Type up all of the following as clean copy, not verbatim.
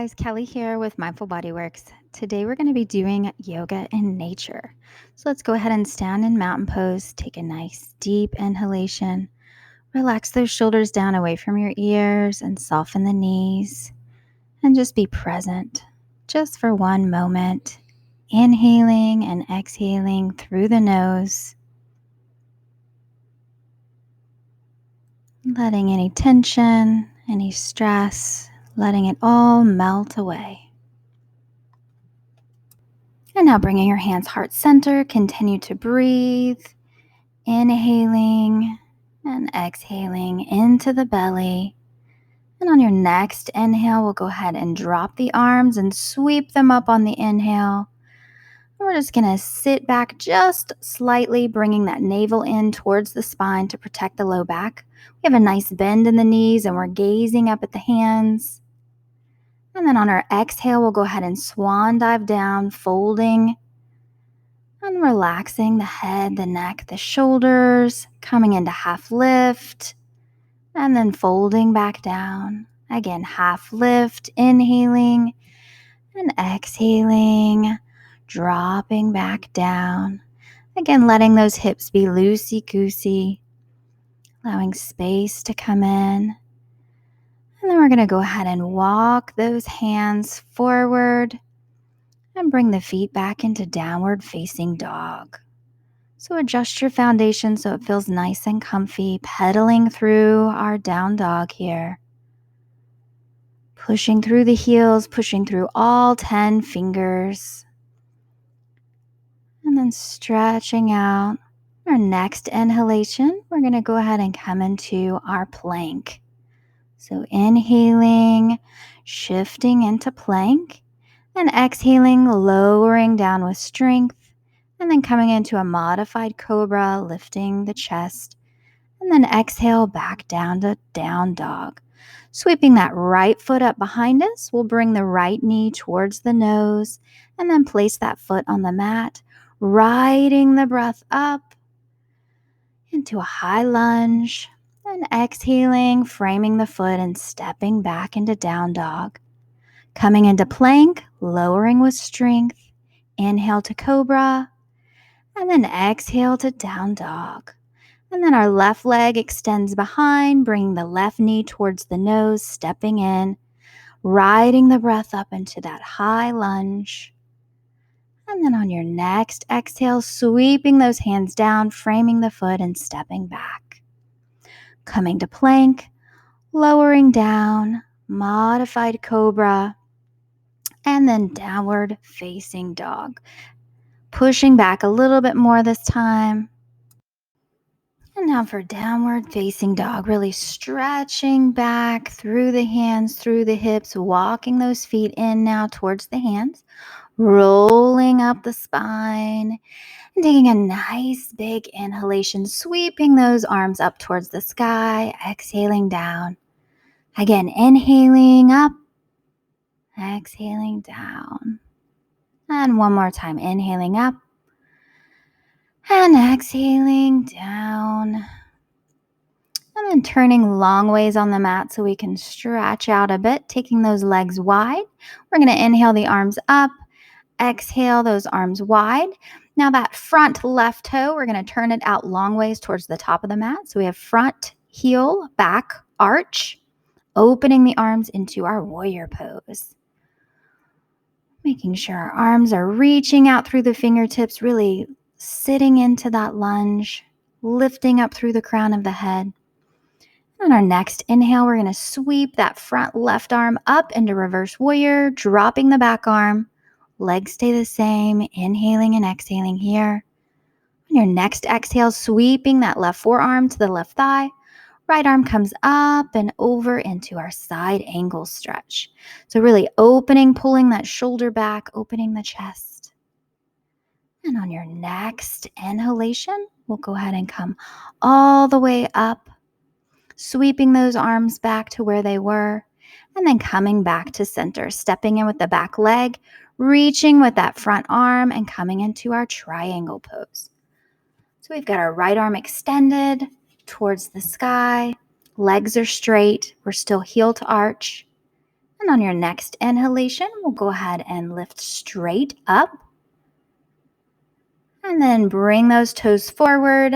guys, Kelly here with Mindful Bodyworks. Today we're going to be doing yoga in nature. So let's go ahead and stand in mountain pose. Take a nice deep inhalation. Relax those shoulders down away from your ears and soften the knees. And just be present just for one moment. Inhaling and exhaling through the nose. Letting any tension, any stress, letting it all melt away. And now bringing your hands heart center, continue to breathe, inhaling and exhaling into the belly. And on your next inhale, we'll go ahead and drop the arms and sweep them up on the inhale. We're just going to sit back just slightly, bringing that navel in towards the spine to protect the low back. We have a nice bend in the knees and we're gazing up at the hands. And then on our exhale, we'll go ahead and swan dive down, folding and relaxing the head, the neck, the shoulders, coming into half lift, and then folding back down. Again, half lift, inhaling and exhaling, dropping back down. Again, letting those hips be loosey-goosey, allowing space to come in. And then we're going to go ahead and walk those hands forward and bring the feet back into downward facing dog. So adjust your foundation so it feels nice and comfy, pedaling through our down dog here. Pushing through the heels, pushing through all 10 fingers. And then stretching out. Our next inhalation, we're going to go ahead and come into our plank. So inhaling, shifting into plank, and exhaling, lowering down with strength, and then coming into a modified cobra, lifting the chest, and then exhale back down to down dog. Sweeping that right foot up behind us, we'll bring the right knee towards the nose, and then place that foot on the mat, riding the breath up into a high lunge, and exhaling, framing the foot and stepping back into down dog. Coming into plank, lowering with strength, inhale to cobra, and then exhale to down dog. And then our left leg extends behind, bringing the left knee towards the nose, stepping in, riding the breath up into that high lunge. And then on your next exhale, sweeping those hands down, framing the foot and stepping back. Coming to plank, lowering down, modified cobra, and then downward facing dog. Pushing back a little bit more this time. And now for downward facing dog, really stretching back through the hands, through the hips, walking those feet in now towards the hands, rolling up the spine, and taking a nice big inhalation, sweeping those arms up towards the sky, exhaling down. Again, inhaling up, exhaling down. And one more time, inhaling up and exhaling down. And then turning long ways on the mat so we can stretch out a bit, taking those legs wide. We're going to inhale the arms up, exhale those arms wide. Now that front left toe, we're going to turn it out long ways towards the top of the mat. So we have front, heel, back, arch, opening the arms into our warrior pose. Making sure our arms are reaching out through the fingertips, really sitting into that lunge, lifting up through the crown of the head. On our next inhale, we're going to sweep that front left arm up into reverse warrior, dropping the back arm. Legs stay the same, inhaling and exhaling here. On your next exhale, sweeping that left forearm to the left thigh. Right arm comes up and over into our side angle stretch. So really opening, pulling that shoulder back, opening the chest. And on your next inhalation, we'll go ahead and come all the way up, sweeping those arms back to where they were, and then coming back to center, stepping in with the back leg, reaching with that front arm, and coming into our triangle pose. So we've got our right arm extended towards the sky, legs are straight, we're still heel to arch, And on your next inhalation, we'll go ahead and lift straight up. And then bring those toes forward,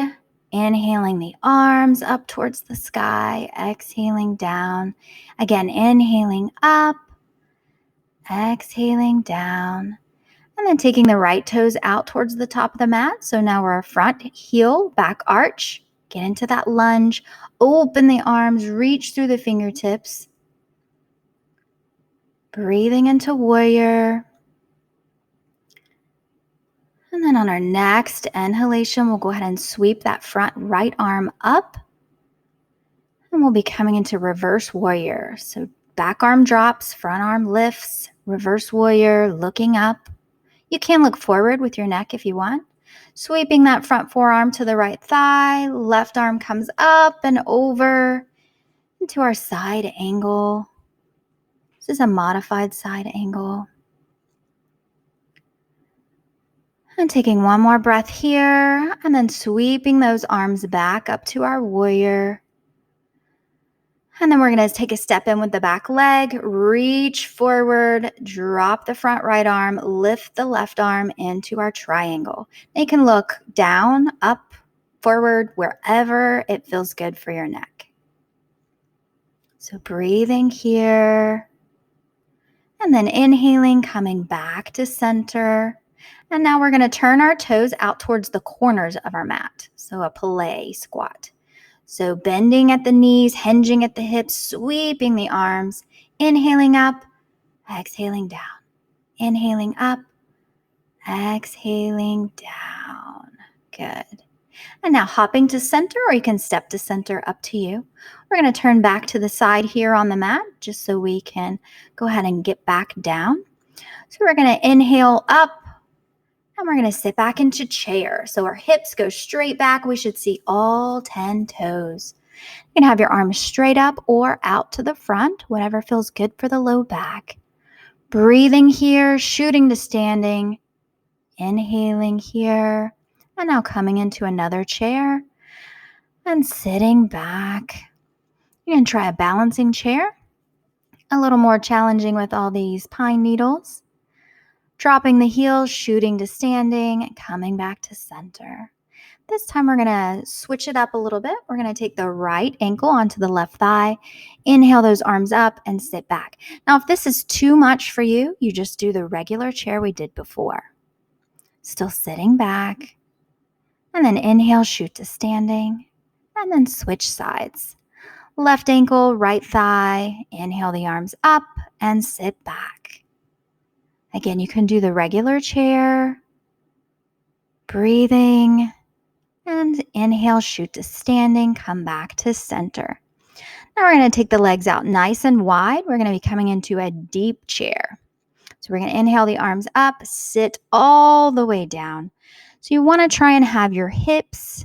inhaling the arms up towards the sky, exhaling down. Again, inhaling up, exhaling down. And then taking the right toes out towards the top of the mat. So now we're front heel, back arch. Get into that lunge. Open the arms, reach through the fingertips. Breathing into warrior. And then on our next inhalation, we'll go ahead and sweep that front right arm up. And we'll be coming into reverse warrior. So back arm drops, front arm lifts, reverse warrior, looking up. You can look forward with your neck if you want. Sweeping that front forearm to the right thigh, left arm comes up and over into our side angle. This is a modified side angle. And taking one more breath here, and then sweeping those arms back up to our warrior. And then we're going to take a step in with the back leg, reach forward, drop the front right arm, lift the left arm into our triangle. Now you can look down, up, forward, wherever it feels good for your neck. So breathing here, and then inhaling, coming back to center. And now we're going to turn our toes out towards the corners of our mat. So a play squat. So bending at the knees, hinging at the hips, sweeping the arms, inhaling up, exhaling down. Inhaling up, exhaling down. Good. And now hopping to center, or you can step to center, up to you. We're going to turn back to the side here on the mat, just so we can go ahead and get back down. So we're going to inhale up, and we're going to sit back into chair. So our hips go straight back. We should see all 10 toes. You can have your arms straight up or out to the front, whatever feels good for the low back. Breathing here, shooting to standing. Inhaling here. And now coming into another chair and sitting back. You can try a balancing chair. A little more challenging with all these pine needles. Dropping the heels, shooting to standing, and coming back to center. This time we're going to switch it up a little bit. We're going to take the right ankle onto the left thigh. Inhale those arms up and sit back. Now, if this is too much for you, you just do the regular chair we did before. Still sitting back. And then inhale, shoot to standing. And then switch sides. Left ankle, right thigh. Inhale the arms up and sit back. Again, you can do the regular chair. Breathing. And inhale, shoot to standing, come back to center. Now we're going to take the legs out nice and wide. We're going to be coming into a deep chair. So we're going to inhale the arms up, sit all the way down. So you want to try and have your hips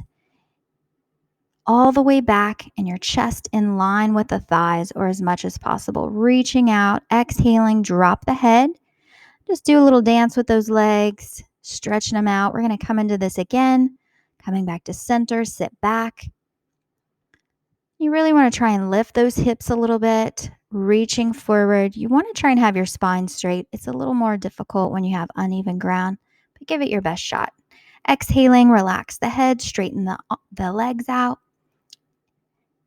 all the way back and your chest in line with the thighs, or as much as possible. Reaching out, exhaling, drop the head. Just do a little dance with those legs, stretching them out. We're going to come into this again. Coming back to center, sit back. You really want to try and lift those hips a little bit, reaching forward. You want to try and have your spine straight. It's a little more difficult when you have uneven ground, but give it your best shot. Exhaling, relax the head, straighten the legs out.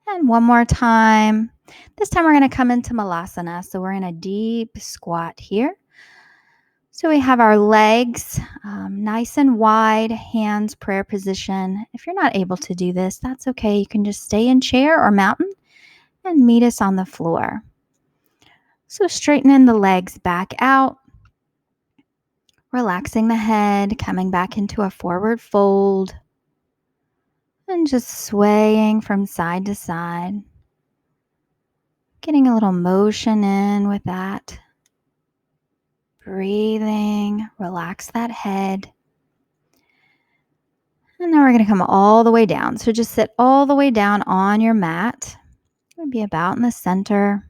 And one more time. This time we're going to come into Malasana. So we're in a deep squat here. So we have our legs nice and wide, hands prayer position. If you're not able to do this, that's okay. You can just stay in chair or mountain and meet us on the floor. So straightening the legs back out, relaxing the head, coming back into a forward fold, and just swaying from side to side. Getting a little motion in with that. Breathing, relax that head. And now we're going to come all the way down. So just sit all the way down on your mat. Maybe about in the center.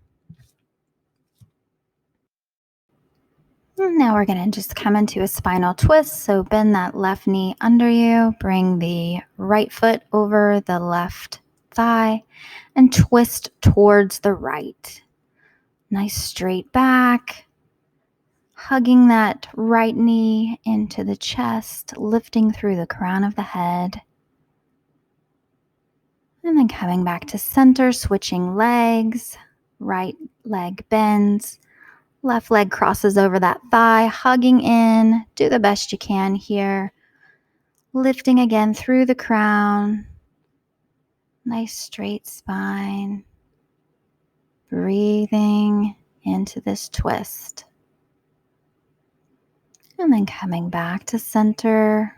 And now we're going to just come into a spinal twist. So bend that left knee under you. Bring the right foot over the left thigh and twist towards the right. Nice straight back. Hugging that right knee into the chest, lifting through the crown of the head. And then coming back to center, switching legs. Right leg bends. Left leg crosses over that thigh, hugging in. Do the best you can here. Lifting again through the crown. Nice straight spine. Breathing into this twist. And then coming back to center.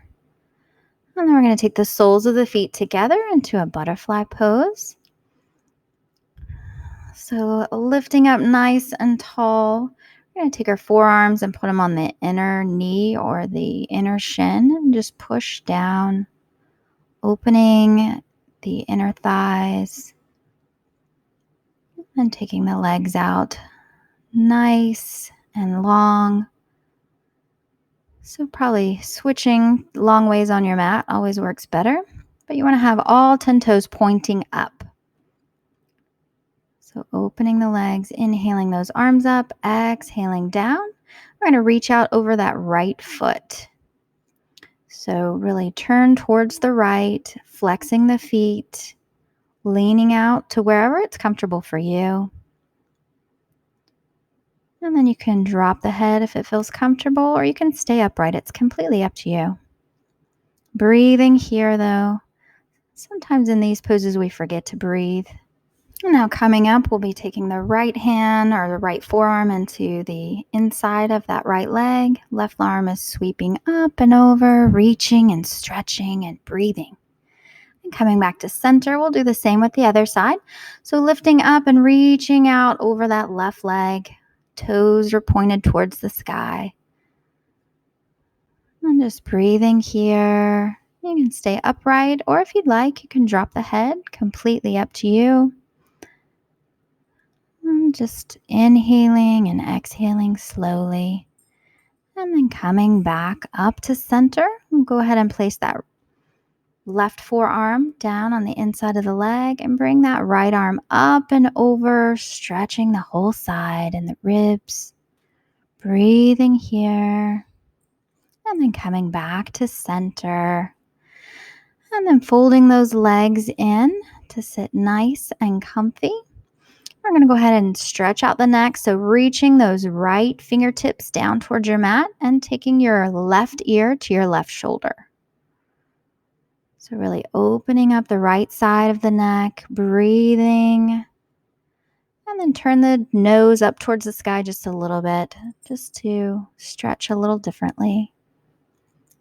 And then we're going to take the soles of the feet together into a butterfly pose. So lifting up nice and tall. We're going to take our forearms and put them on the inner knee or the inner shin and just push down, opening the inner thighs and taking the legs out nice and long. So probably switching long ways on your mat always works better, but you want to have all 10 toes pointing up. So opening the legs, inhaling those arms up, exhaling down. We're going to reach out over that right foot. So really turn towards the right, flexing the feet, leaning out to wherever it's comfortable for you. And then you can drop the head if it feels comfortable, or you can stay upright. It's completely up to you. Breathing here though. Sometimes in these poses we forget to breathe. And now coming up, we'll be taking the right hand or the right forearm into the inside of that right leg. Left arm is sweeping up and over, reaching and stretching and breathing. And coming back to center, we'll do the same with the other side. So lifting up and reaching out over that left leg. Toes are pointed towards the sky. And just breathing here. You can stay upright, or if you'd like, you can drop the head. Completely up to you. And just inhaling and exhaling slowly. And then coming back up to center. We'll go ahead and place that left forearm down on the inside of the leg and bring that right arm up and over, stretching the whole side and the ribs. Breathing here. And then coming back to center. And then folding those legs in to sit nice and comfy. We're going to go ahead and stretch out the neck. So reaching those right fingertips down towards your mat and taking your left ear to your left shoulder. So really opening up the right side of the neck, breathing. And then turn the nose up towards the sky just a little bit, just to stretch a little differently.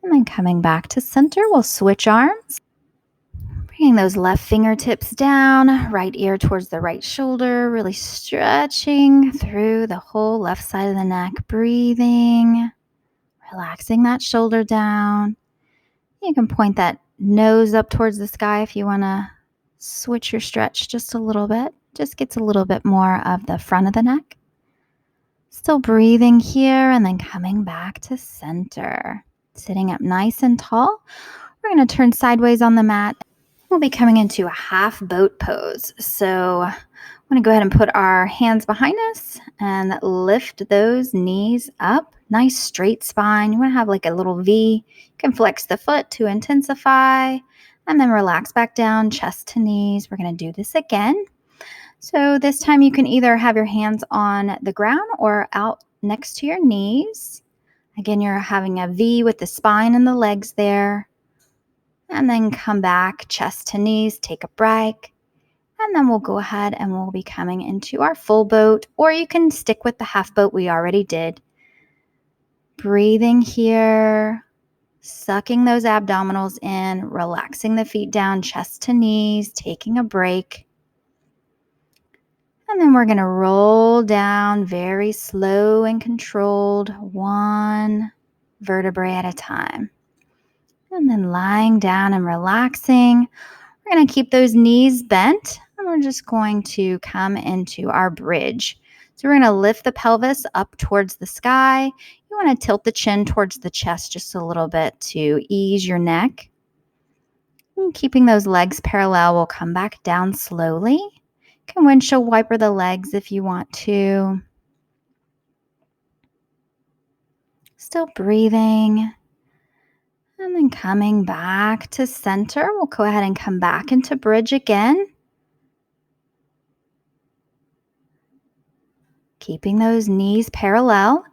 And then coming back to center, we'll switch arms. Bringing those left fingertips down, right ear towards the right shoulder, really stretching through the whole left side of the neck, breathing, relaxing that shoulder down. You can point that nose up towards the sky if you want to switch your stretch just a little bit. Just gets a little bit more of the front of the neck. Still breathing here and then coming back to center. Sitting up nice and tall. We're going to turn sideways on the mat. We'll be coming into a half boat pose. So I'm going to go ahead and put our hands behind us and lift those knees up. Nice straight spine. You want to have like a little V. You can flex the foot to intensify and then relax back down, chest to knees. We're going to do this again. So this time you can either have your hands on the ground or out next to your knees. Again, you're having a V with the spine and the legs there. And then come back, chest to knees, take a break. And then we'll go ahead and we'll be coming into our full boat, or you can stick with the half boat we already did. Breathing here, sucking those abdominals in, relaxing the feet down, chest to knees, taking a break. And then we're going to roll down very slow and controlled, one vertebrae at a time. And then lying down and relaxing. We're going to keep those knees bent and we're just going to come into our bridge. So we're going to lift the pelvis up towards the sky. You want to tilt the chin towards the chest just a little bit to ease your neck. And keeping those legs parallel, we'll come back down slowly. Can windshield wiper the legs if you want to. Still breathing. And then coming back to center. We'll go ahead and come back into bridge again. Keeping those knees parallel.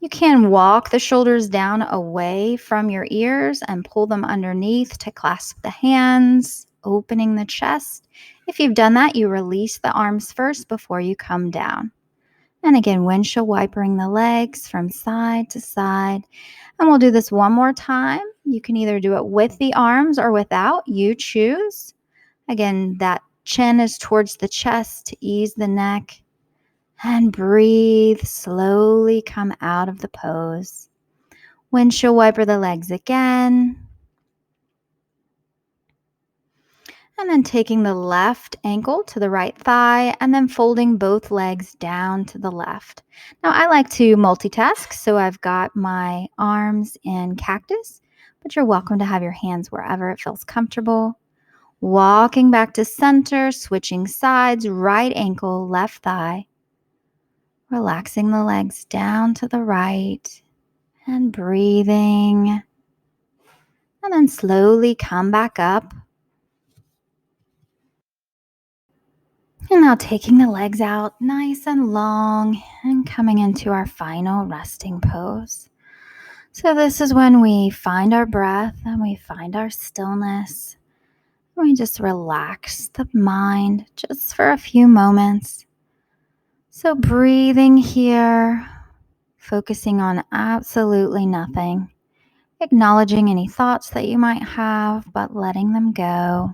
You can walk the shoulders down away from your ears and pull them underneath to clasp the hands, opening the chest. If you've done that, you release the arms first before you come down. And again, windshield wipering the legs from side to side. And we'll do this one more time. You can either do it with the arms or without. You choose. Again, that chin is towards the chest to ease the neck. And breathe, slowly come out of the pose. Windshield wiper the legs again. And then taking the left ankle to the right thigh and then folding both legs down to the left. Now I like to multitask, so I've got my arms in cactus, but you're welcome to have your hands wherever it feels comfortable. Walking back to center, switching sides, right ankle, left thigh. Relaxing the legs down to the right and breathing. And then slowly come back up. And now taking the legs out nice and long and coming into our final resting pose. So this is when we find our breath and we find our stillness. We just relax the mind just for a few moments. So breathing here, focusing on absolutely nothing, acknowledging any thoughts that you might have, but letting them go.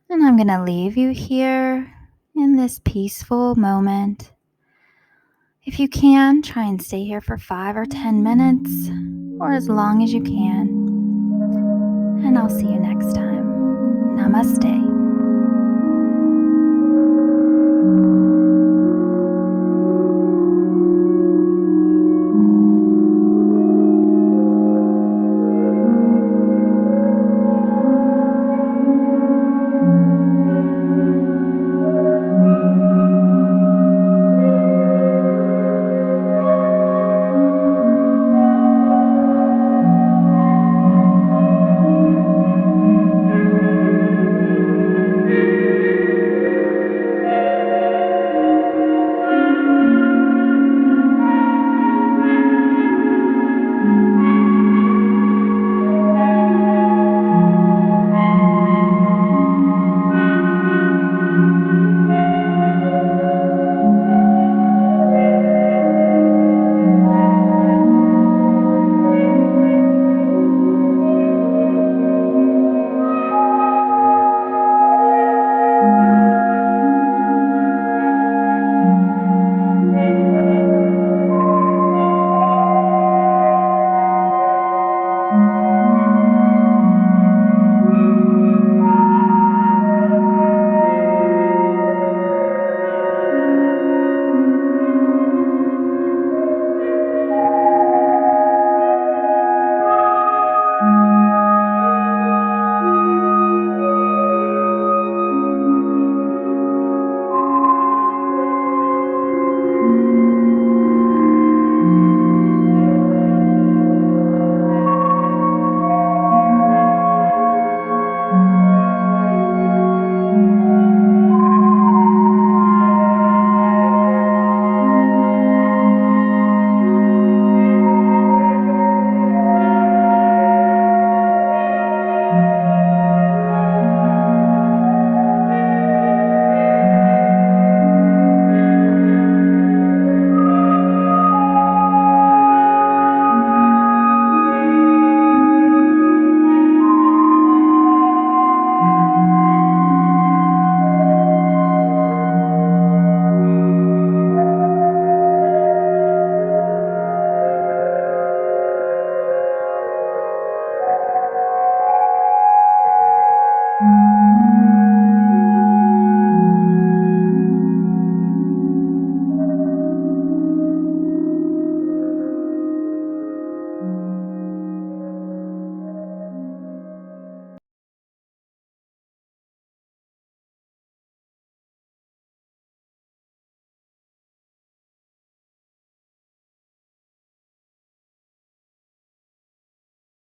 And I'm going to leave you here in this peaceful moment. If you can, try and stay here for 5 or 10 minutes, or as long as you can. And I'll see you next time. Namaste.